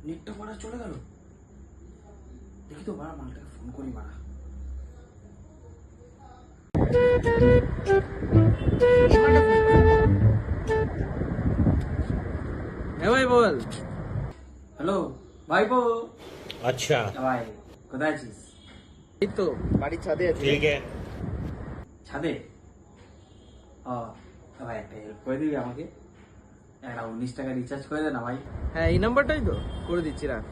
নেটটা মারা চলে গেল। দেখি তো মারা, মালটাকে ফোন করি মারা। হ্যাঁ ভাই বল। হ্যালো ভাইপো। अच्छा ভাই কোথায় আছিস? এই তো বাড়ির ছাদে আছি। ठीक है। ছাদে? ও ভাই একটা হেল্প করে দিবি আমাকে? একটা 19 টাকা রিচার্জ করে দে না ভাই। হ্যাঁ এই নাম্বারটাই তো করে দিচ্ছি, রাখ।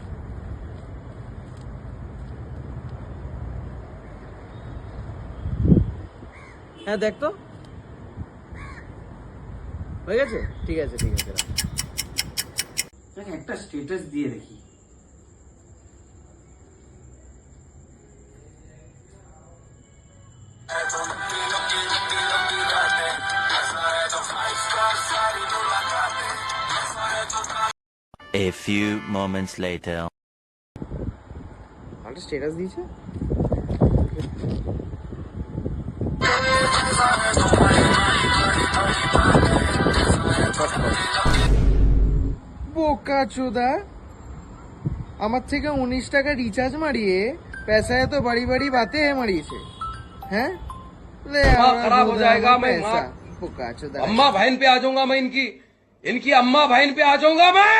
হ্যাঁ দেখ তো হয়ে গেছে। ঠিক আছে ঠিক আছে, রাখ। দেখ একটা স্ট্যাটাস দিয়ে দেখি। A few moments later. একটা স্ট্যাটাস দিয়েছে। বোকা চোদা, আমার থেকে 19 টাকা রিচার্জ মারিয়ে पैसा तो बड़ी बड़ी बातें है मारिए हैं। ले खराब हो जाएगा। मैं पैसा बोका चोदा। अम्मा बहन पे आ जाऊंगा मैं, इनकी अम्मा बहन पे आ जाऊंगा मैं।